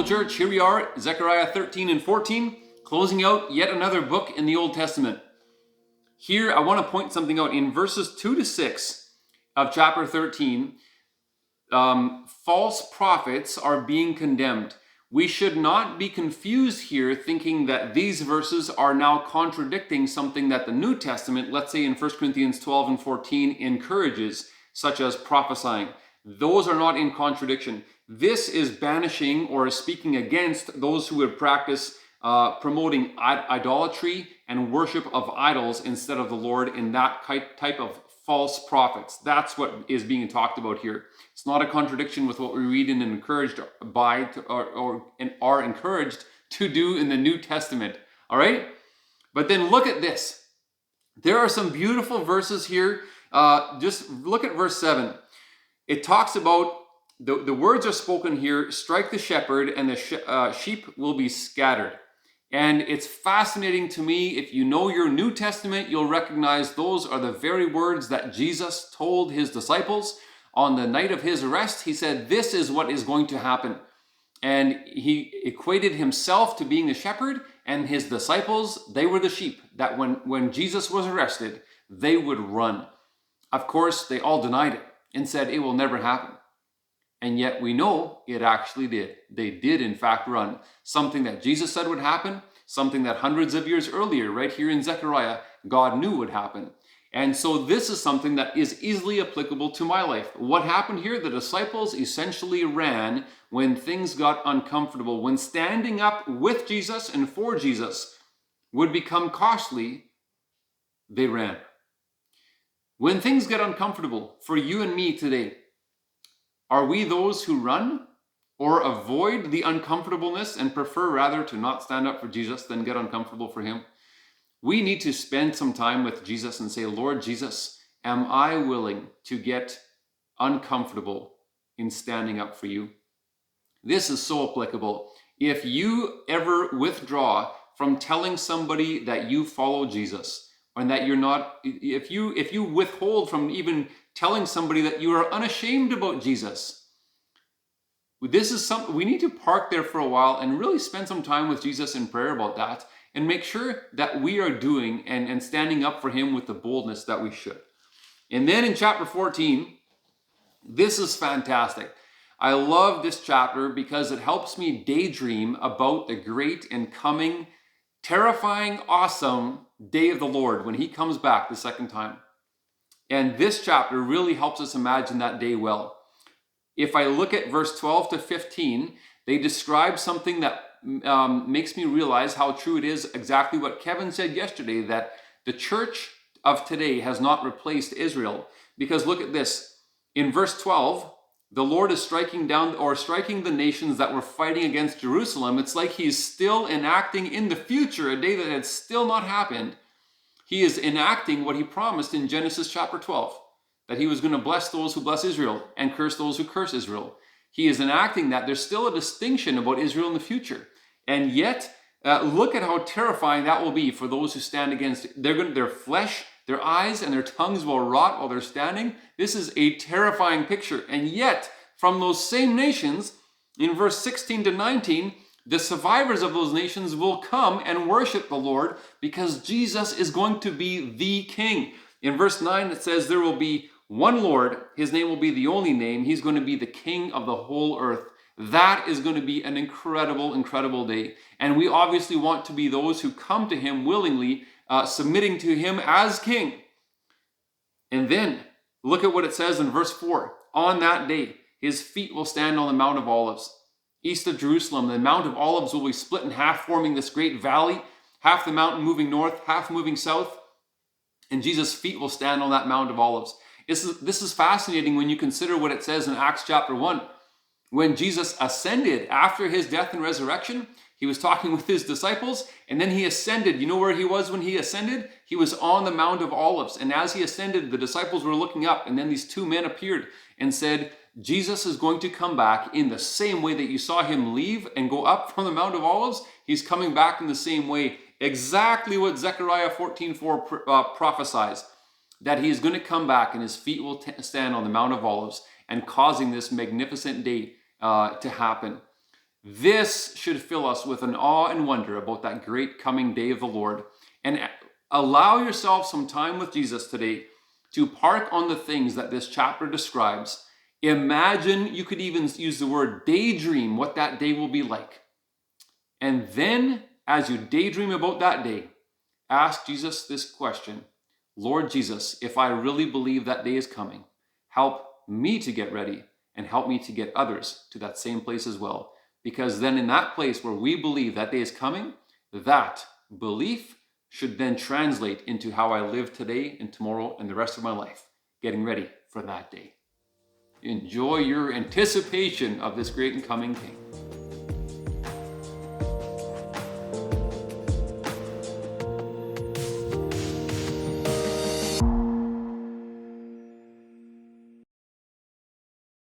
Chapel Church, here we are, Zechariah 13 and 14, closing out yet another book in the Old Testament. Here, I want to point something out. In verses 2 to 6 of chapter 13, false prophets are being condemned. We should not be confused here thinking that these verses are now contradicting something that the New Testament, let's say in 1 Corinthians 12 and 14, encourages, such as prophesying. Those are not in contradiction. This is banishing or speaking against those who would practice promoting idolatry and worship of idols instead of the Lord in that type of false prophets. That's what is being talked about here. It's not a contradiction with what we read and encouraged by or are encouraged to do in the New Testament. All right? But then look at this. There are some beautiful verses here. Just look at verse 7. It talks about the words are spoken here, strike the shepherd and the sheep will be scattered. And it's fascinating to me. If you know your New Testament, you'll recognize those are the very words that Jesus told his disciples on the night of his arrest. He said, this is what is going to happen. And he equated himself to being the shepherd, and his disciples, they were the sheep, that when Jesus was arrested, they would run. Of course, they all denied it and said it will never happen. And yet we know it actually did. They did in fact run. Something that Jesus said would happen, something that hundreds of years earlier, right here in Zechariah, God knew would happen. And so this is something that is easily applicable to my life. What happened here? The disciples essentially ran when things got uncomfortable. When standing up with Jesus and for Jesus would become costly, they ran. When things get uncomfortable for you and me today, are we those who run or avoid the uncomfortableness and prefer rather to not stand up for Jesus than get uncomfortable for him? We need to spend some time with Jesus and say, Lord Jesus, am I willing to get uncomfortable in standing up for you? This is so applicable. If you ever withdraw from telling somebody that you follow Jesus, and that you're not, if you withhold from even telling somebody that you are unashamed about Jesus, this is something we need to park there for a while and really spend some time with Jesus in prayer about that and make sure that we are doing and standing up for him with the boldness that we should. And then in chapter 14, this is fantastic. I love this chapter because it helps me daydream about the great and coming, terrifying, awesome day of the Lord when he comes back the second time. And this chapter really helps us imagine that day well. If I look at verse 12 to 15, they describe something that makes me realize how true it is, exactly what Kevin said yesterday, that the church of today has not replaced Israel. Because look at this. In verse 12, the Lord is striking the nations that were fighting against Jerusalem. It's like he's still enacting in the future a day that had still not happened. He is enacting what he promised in Genesis chapter 12, that he was going to bless those who bless Israel and curse those who curse Israel. He is enacting that. There's still a distinction about Israel in the future. And yet, look at how terrifying that will be for those who stand against it. Their flesh, their eyes, and their tongues will rot while they're standing. This is a terrifying picture. And yet, from those same nations, in verse 16 to 19, the survivors of those nations will come and worship the Lord because Jesus is going to be the King. In verse 9, it says there will be one Lord. His name will be the only name. He's going to be the King of the whole earth. That is going to be an incredible, incredible day. And we obviously want to be those who come to him willingly, submitting to him as King. And then look at what it says in verse 4. On that day, his feet will stand on the Mount of Olives. East of Jerusalem, the Mount of Olives will be split in half, forming this great valley, half the mountain moving north, half moving south. And Jesus' feet will stand on that Mount of Olives. This is fascinating when you consider what it says in Acts chapter 1. When Jesus ascended after his death and resurrection, he was talking with his disciples, and then he ascended. You know where he was when he ascended? He was on the Mount of Olives. And as he ascended, the disciples were looking up, and then these two men appeared and said, Jesus is going to come back in the same way that you saw him leave and go up from the Mount of Olives. He's coming back in the same way. Exactly what Zechariah 14:4 prophesies, that he is going to come back and his feet will stand on the Mount of Olives and causing this magnificent day to happen. This should fill us with an awe and wonder about that great coming day of the Lord. And allow yourself some time with Jesus today to park on the things that this chapter describes. Imagine, you could even use the word daydream, what that day will be like. And then, as you daydream about that day, ask Jesus this question: Lord Jesus, if I really believe that day is coming, help me to get ready and help me to get others to that same place as well. Because then in that place where we believe that day is coming, that belief should then translate into how I live today and tomorrow and the rest of my life, getting ready for that day. Enjoy your anticipation of this great and coming King.